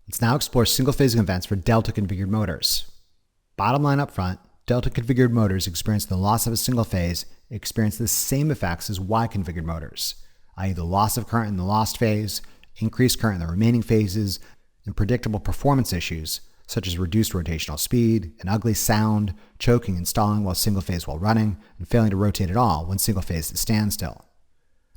Let's now explore single-phasing events for delta-configured motors. Bottom line up front, delta-configured motors experiencing the loss of a single phase experience the same effects as Y-configured motors, i.e. the loss of current in the lost phase, increased current in the remaining phases, and predictable performance issues such as reduced rotational speed, an ugly sound, choking and stalling while single phase while running, and failing to rotate at all when single phase is standstill.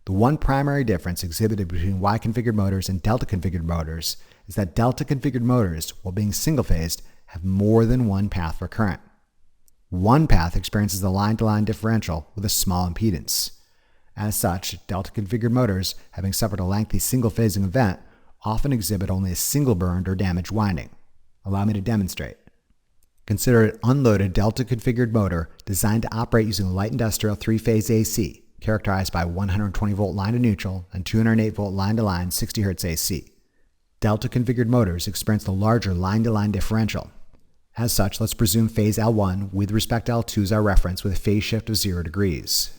The one primary difference exhibited between Y-configured motors and delta-configured motors is that delta-configured motors, while being single-phased, have more than one path for current. One path experiences the line-to-line differential with a small impedance. As such, delta-configured motors, having suffered a lengthy single-phasing event, often exhibit only a single burned or damaged winding. Allow me to demonstrate. Consider an unloaded delta-configured motor designed to operate using light industrial three-phase AC, characterized by 120-volt line-to-neutral and 208-volt line-to-line 60 Hz AC. Delta-configured motors experience the larger line-to-line differential. As such, let's presume phase L1 with respect to L2 is our reference with a phase shift of 0 degrees.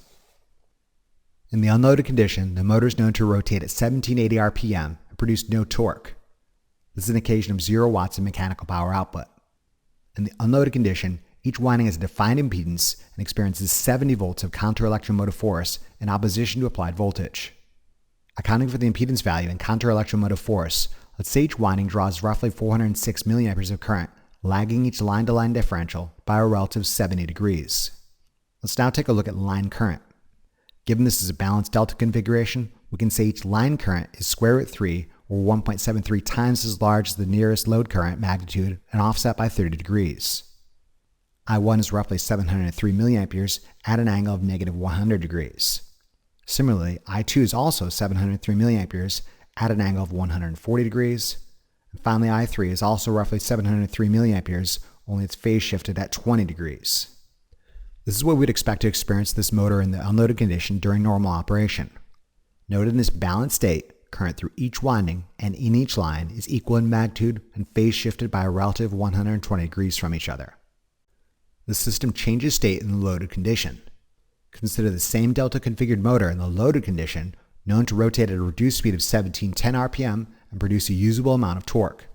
In the unloaded condition, the motor is known to rotate at 1780 RPM and produce no torque. This is an occasion of 0 watts of mechanical power output. In the unloaded condition, each winding has a defined impedance and experiences 70 volts of counter-electromotive force in opposition to applied voltage. Accounting for the impedance value and counter-electromotive force, let's say each winding draws roughly 406 mA of current, lagging each line-to-line differential by a relative 70 degrees. Let's now take a look at line current. Given this is a balanced delta configuration, we can say each line current is square root 3 or 1.73 times as large as the nearest load current magnitude and offset by 30 degrees. I1 is roughly 703 mA at an angle of negative 100 degrees. Similarly, I2 is also 703 mA at an angle of 140 degrees. And finally, I3 is also roughly 703 mA, only it's phase shifted at 20 degrees. This is what we'd expect to experience this motor in the unloaded condition during normal operation. Note in this balanced state, current through each winding and in each line is equal in magnitude and phase shifted by a relative 120 degrees from each other. The system changes state in the loaded condition. Consider the same delta-configured motor in the loaded condition, known to rotate at a reduced speed of 1710 RPM and produce a usable amount of torque.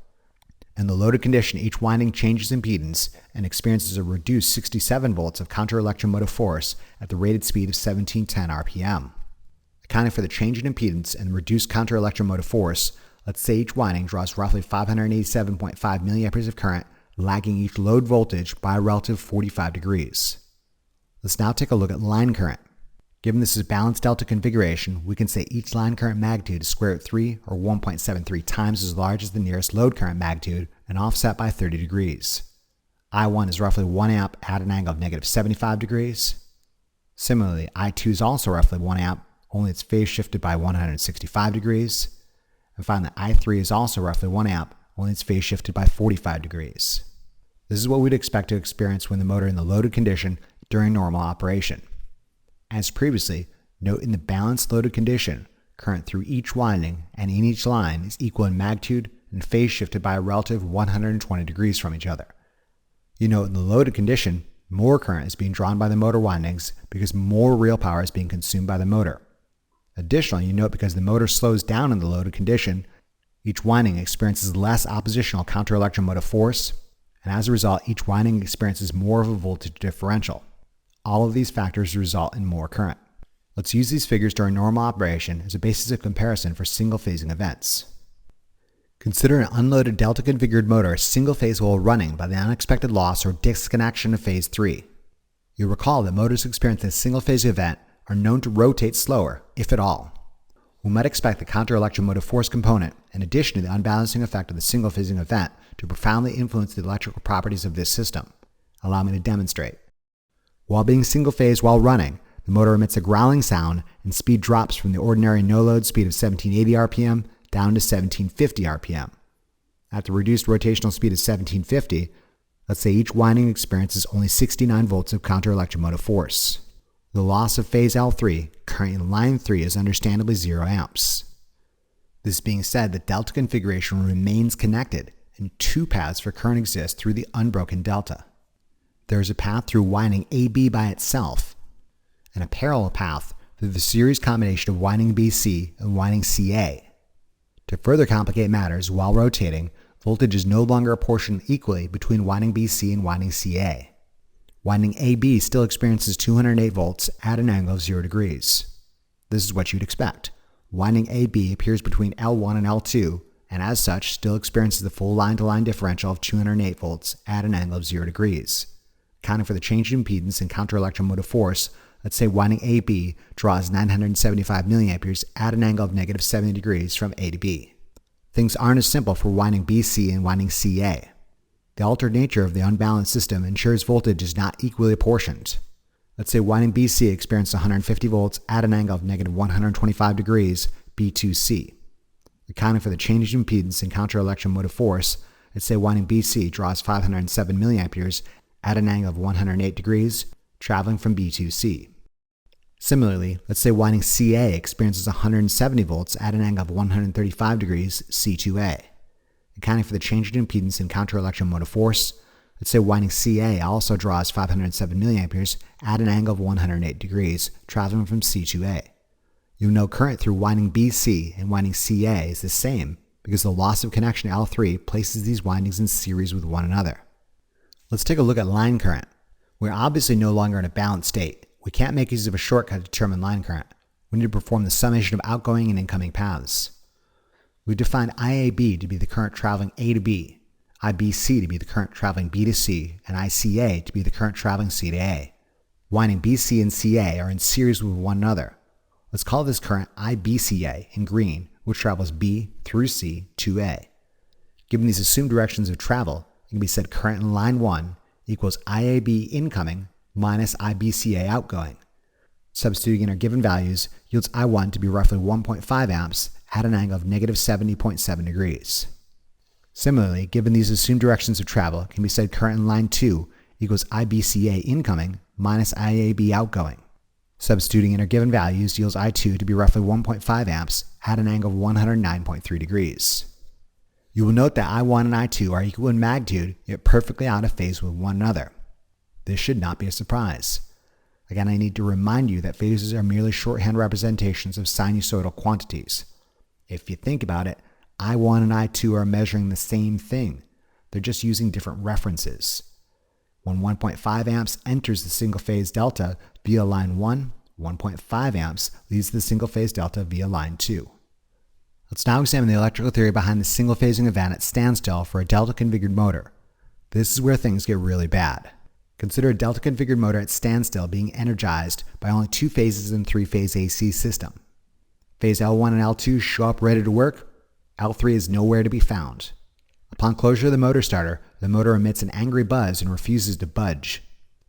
In the loaded condition, each winding changes impedance and experiences a reduced 67 volts of counter-electromotive force at the rated speed of 1710 RPM. Accounting for the change in impedance and reduced counter-electromotive force, let's say each winding draws roughly 587.5 mA of current, lagging each load voltage by a relative 45 degrees. Let's now take a look at line current. Given this is balanced delta configuration, we can say each line current magnitude is square root 3 or 1.73 times as large as the nearest load current magnitude and offset by 30 degrees. I1 is roughly 1 amp at an angle of negative 75 degrees. Similarly, I2 is also roughly 1 amp, only it's phase shifted by 165 degrees. And finally, I3 is also roughly 1 amp, only it's phase shifted by 45 degrees. This is what we'd expect to experience when the motor in the loaded condition during normal operation. As previously, note in the balanced loaded condition, current through each winding and in each line is equal in magnitude and phase shifted by a relative 120 degrees from each other. You note in the loaded condition, more current is being drawn by the motor windings because more real power is being consumed by the motor. Additionally, you note because the motor slows down in the loaded condition, each winding experiences less oppositional counter-electromotive force, and as a result, each winding experiences more of a voltage differential. All of these factors result in more current. Let's use these figures during normal operation as a basis of comparison for single-phasing events. Consider an unloaded delta-configured motor single-phase while running by the unexpected loss or disconnection of phase 3. You'll recall that motors experiencing a single-phase event are known to rotate slower, if at all. We might expect the counter-electromotive force component, in addition to the unbalancing effect of the single-phasing event, to profoundly influence the electrical properties of this system. Allow me to demonstrate. While being single-phase while running, the motor emits a growling sound and speed drops from the ordinary no-load speed of 1780 RPM down to 1750 RPM. At the reduced rotational speed of 1750, let's say each winding experiences only 69 volts of counter-electromotive force. The loss of phase L3, current in line 3, is understandably 0 amps. This being said, the delta configuration remains connected, and two paths for current exist through the unbroken delta. There is a path through winding AB by itself, and a parallel path through the series combination of winding BC and winding CA. To further complicate matters while rotating, voltage is no longer apportioned equally between winding BC and winding CA. Winding AB still experiences 208 volts at an angle of 0 degrees. This is what you'd expect. Winding AB appears between L1 and L2, and as such still experiences the full line-to-line differential of 208 volts at an angle of 0 degrees. Accounting for the change in impedance and counter-electromotive force, let's say winding AB draws 975 milliamperes at an angle of negative 70 degrees from A to B. Things aren't as simple for winding BC and winding CA. The altered nature of the unbalanced system ensures voltage is not equally apportioned. Let's say winding BC experiences 150 volts at an angle of negative 125 degrees B2C. Accounting for the change in impedance and counter-electromotive force, let's say winding BC draws 507 milliamperes at an angle of 108 degrees, traveling from B to C. Similarly, let's say winding CA experiences 170 volts at an angle of 135 degrees C to A. Accounting for the change in impedance and counter-electromotive force, let's say winding CA also draws 507 milliamperes at an angle of 108 degrees, traveling from C to A. You'll know current through winding BC and winding CA is the same because the loss of connection to L3 places these windings in series with one another. Let's take a look at line current. We're obviously no longer in a balanced state. We can't make use of a shortcut to determine line current. We need to perform the summation of outgoing and incoming paths. We've defined IAB to be the current traveling A to B, IBC to be the current traveling B to C, and ICA to be the current traveling C to A. Winding BC and CA are in series with one another. Let's call this current IBCA in green, which travels B through C to A. Given these assumed directions of travel, it can be said current in line 1 equals IAB incoming minus IBCA outgoing. Substituting in our given values yields I1 to be roughly 1.5 amps at an angle of negative 70.7 degrees. Similarly, given these assumed directions of travel, it can be said current in line 2 equals IBCA incoming minus IAB outgoing. Substituting in our given values yields I2 to be roughly 1.5 amps at an angle of 109.3 degrees. You will note that I1 and I2 are equal in magnitude, yet perfectly out of phase with one another. This should not be a surprise. Again, I need to remind you that phases are merely shorthand representations of sinusoidal quantities. If you think about it, I1 and I2 are measuring the same thing. They're just using different references. When 1.5 amps enters the single-phase delta via line 1, 1.5 amps leads the single-phase delta via line 2. Let's now examine the electrical theory behind the single-phasing event at standstill for a delta-configured motor. This is where things get really bad. Consider a delta-configured motor at standstill being energized by only 2 phases in a 3-phase AC system. Phase L1 and L2 show up ready to work. L3 is nowhere to be found. Upon closure of the motor starter, the motor emits an angry buzz and refuses to budge.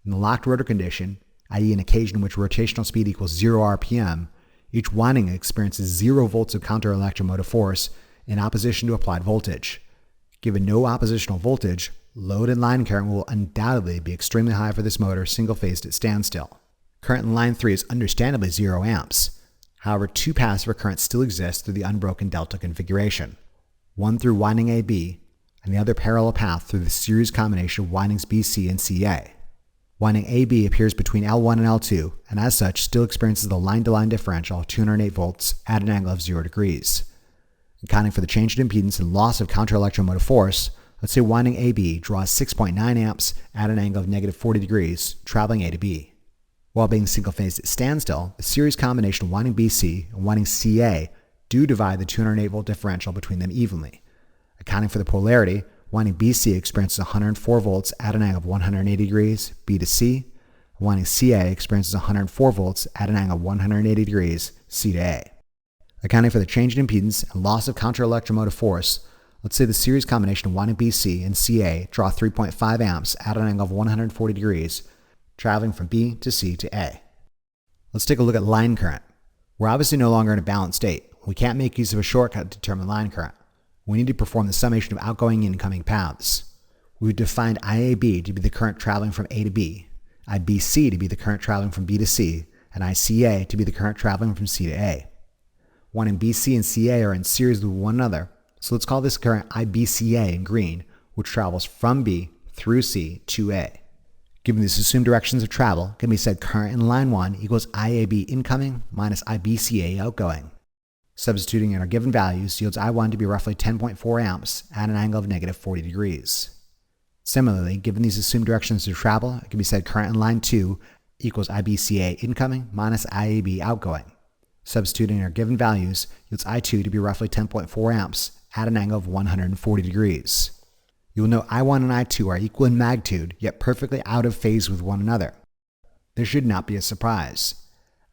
In the locked rotor condition, i.e. an occasion in which rotational speed equals 0 RPM, each winding experiences 0 volts of counter-electromotive force in opposition to applied voltage. Given no oppositional voltage, load and line current will undoubtedly be extremely high for this motor single-phased at standstill. Current in line 3 is understandably 0 amps. However, 2 paths for current still exist through the unbroken delta configuration. One through winding AB, and the other parallel path through the series combination of windings BC and CA. Winding AB appears between L1 and L2, and as such still experiences the line-to-line differential of 208 volts at an angle of 0 degrees. Accounting for the change in impedance and loss of counter-electromotive force, let's say winding AB draws 6.9 amps at an angle of negative 40 degrees, traveling A to B. While being single-phased at standstill, the series combination of winding BC and winding CA do divide the 208 volt differential between them evenly. Accounting for the polarity, winding BC experiences 104 volts at an angle of 180 degrees, B to C. Winding CA experiences 104 volts at an angle of 180 degrees, C to A. Accounting for the change in impedance and loss of counter-electromotive force, let's say the series combination of winding BC and CA draw 3.5 amps at an angle of 140 degrees, traveling from B to C to A. Let's take a look at line current. We're obviously no longer in a balanced state. We can't make use of a shortcut to determine line current. We need to perform the summation of outgoing and incoming paths. We've defined IAB to be the current traveling from A to B, IBC to be the current traveling from B to C, and ICA to be the current traveling from C to A. Winding BC and CA are in series with one another, so let's call this current IBCA in green, which travels from B through C to A. Given these assumed directions of travel, it can be said current in line 1 equals IAB incoming minus IBCA outgoing. Substituting in our given values yields I1 to be roughly 10.4 amps at an angle of negative 40 degrees. Similarly, given these assumed directions of travel, it can be said current in line 2 equals IBCA incoming minus IAB outgoing. Substituting in our given values yields I2 to be roughly 10.4 amps at an angle of 140 degrees. You will note I1 and I2 are equal in magnitude, yet perfectly out of phase with one another. This should not be a surprise.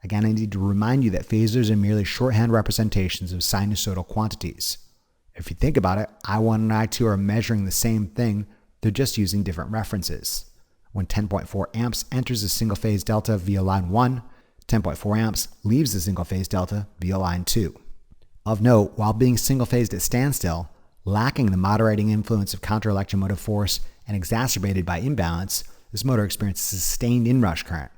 Again, I need to remind you that phasors are merely shorthand representations of sinusoidal quantities. If you think about it, I1 and I2 are measuring the same thing, they're just using different references. When 10.4 amps enters a single phase delta via line 1, 10.4 amps leaves the single phase delta via line 2. Of note, while being single phased at standstill, lacking the moderating influence of counter-electromotive force and exacerbated by imbalance, this motor experiences sustained inrush current.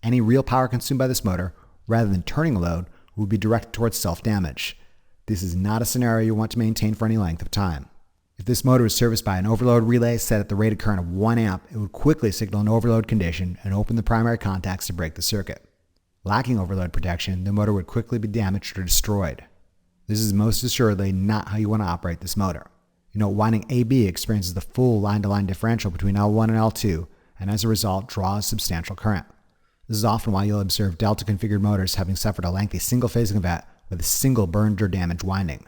Any real power consumed by this motor, rather than turning a load, would be directed towards self-damage. This is not a scenario you want to maintain for any length of time. If this motor is serviced by an overload relay set at the rated current of 1 amp, it would quickly signal an overload condition and open the primary contacts to break the circuit. Lacking overload protection, the motor would quickly be damaged or destroyed. This is most assuredly not how you want to operate this motor. You know, winding AB experiences the full line-to-line differential between L1 and L2, and as a result, draws substantial current. This is often why you'll observe delta-configured motors having suffered a lengthy single-phasing event with a single burned or damaged winding.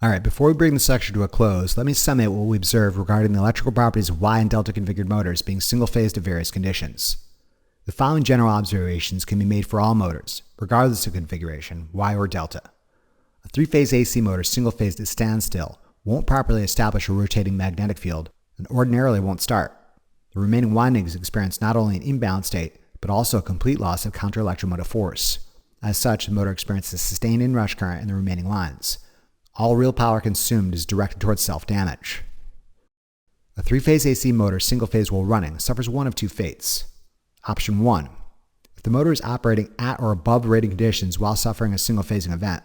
Alright, before we bring this lecture to a close, let me summate what we observed regarding the electrical properties of Y and delta-configured motors being single-phased at various conditions. The following general observations can be made for all motors, regardless of configuration, Y or delta. A three-phase AC motor single-phased at standstill won't properly establish a rotating magnetic field and ordinarily won't start. The remaining windings experience not only an imbalance state, but also a complete loss of counter-electromotive force. As such, the motor experiences sustained inrush current in the remaining lines. All real power consumed is directed towards self-damage. A three-phase AC motor single-phased while running suffers one of two fates. Option 1. If the motor is operating at or above rated conditions while suffering a single-phasing event,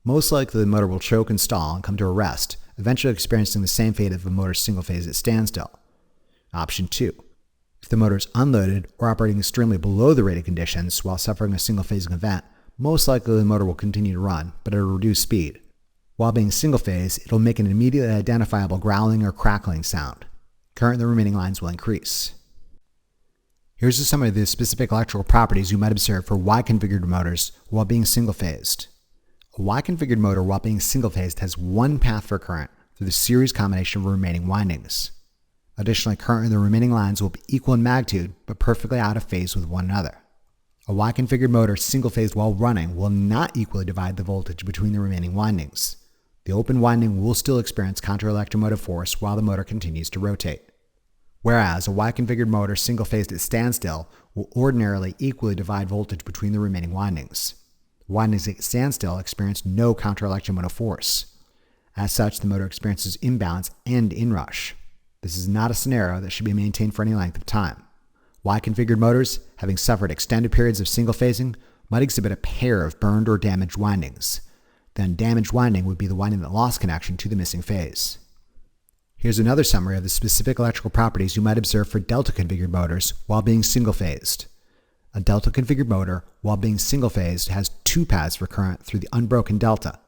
most likely the motor will choke and stall and come to a rest, eventually experiencing the same fate of a motor single-phased at standstill. Option 2. If the motor is unloaded or operating extremely below the rated conditions while suffering a single-phasing event, most likely the motor will continue to run, but at a reduced speed. While being single-phase, it will make an immediately identifiable growling or crackling sound. Current in the remaining lines will increase. Here's a summary of the specific electrical properties you might observe for Y-configured motors while being single-phased. A Y-configured motor while being single-phased has one path for current through the series combination of remaining windings. Additionally, current in the remaining lines will be equal in magnitude, but perfectly out of phase with one another. A Y-configured motor single-phased while running will not equally divide the voltage between the remaining windings. The open winding will still experience counter-electromotive force while the motor continues to rotate. Whereas a Y-configured motor single-phased at standstill will ordinarily equally divide voltage between the remaining windings. Windings at standstill experience no counter-electromotive force. As such, the motor experiences imbalance and inrush. This is not a scenario that should be maintained for any length of time. Y-configured motors, having suffered extended periods of single-phasing, might exhibit a pair of burned or damaged windings. Then damaged winding would be the winding that lost connection to the missing phase. Here's another summary of the specific electrical properties you might observe for delta-configured motors while being single-phased. A delta-configured motor, while being single-phased, has two paths for current through the unbroken delta,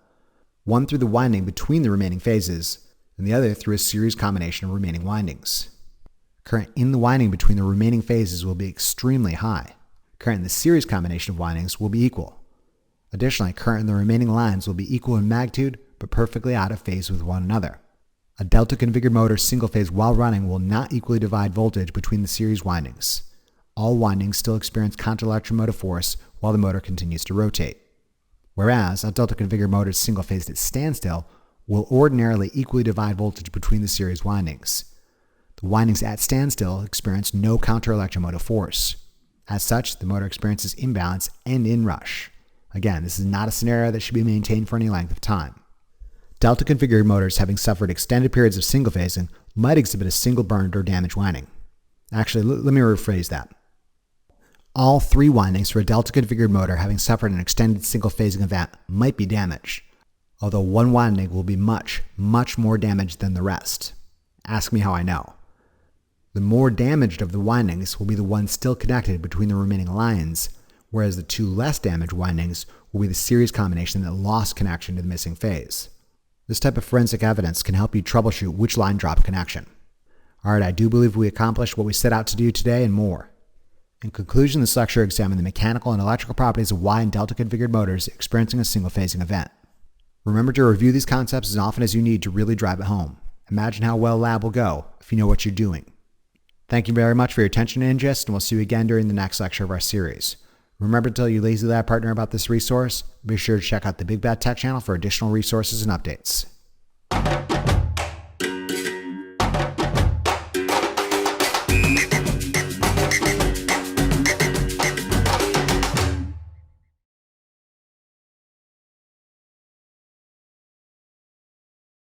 one through the winding between the remaining phases, and the other through a series combination of remaining windings. Current in the winding between the remaining phases will be extremely high. Current in the series combination of windings will be equal. Additionally, current in the remaining lines will be equal in magnitude, but perfectly out of phase with one another. A delta-configured motor single-phase while running will not equally divide voltage between the series windings. All windings still experience counter-electromotive force while the motor continues to rotate. Whereas a delta-configured motor single-phased at standstill will ordinarily equally divide voltage between the series windings. The windings at standstill experience no counter-electromotive force. As such, the motor experiences imbalance and inrush. Again, this is not a scenario that should be maintained for any length of time. Delta-configured motors having suffered extended periods of single-phasing might exhibit a single burned or damaged winding. Actually, let me rephrase that. All three windings for a delta-configured motor having suffered an extended single-phasing event might be damaged, although one winding will be much, much more damaged than the rest. Ask me how I know. The more damaged of the windings will be the ones still connected between the remaining lines, whereas the two less damaged windings will be the series combination that lost connection to the missing phase. This type of forensic evidence can help you troubleshoot which line dropped connection. Alright, I do believe we accomplished what we set out to do today and more. In conclusion, this lecture examined the mechanical and electrical properties of Y and delta configured motors experiencing a single phasing event. Remember to review these concepts as often as you need to really drive it home. Imagine how well a lab will go if you know what you're doing. Thank you very much for your attention and interest, and we'll see you again during the next lecture of our series. Remember to tell your Lazy Lab partner about this resource. Be sure to check out the Big Bad Tech channel for additional resources and updates.